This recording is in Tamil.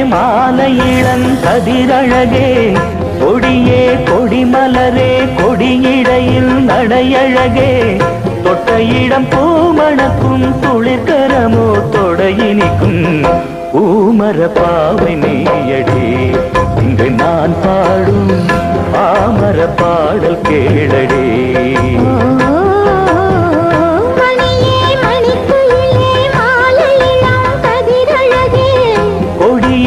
மாலை இளம் கதிரழகே கொடியே கொடிமலரே கொடியிடையில் நடையழகே தொட்ட இடம் பூமணக்கும் துளிர்கரமோ தொடையினிக்கும் பூமர பாவை நீயடி இங்கு நான் பாடும் பாமர பாடல் கேளடே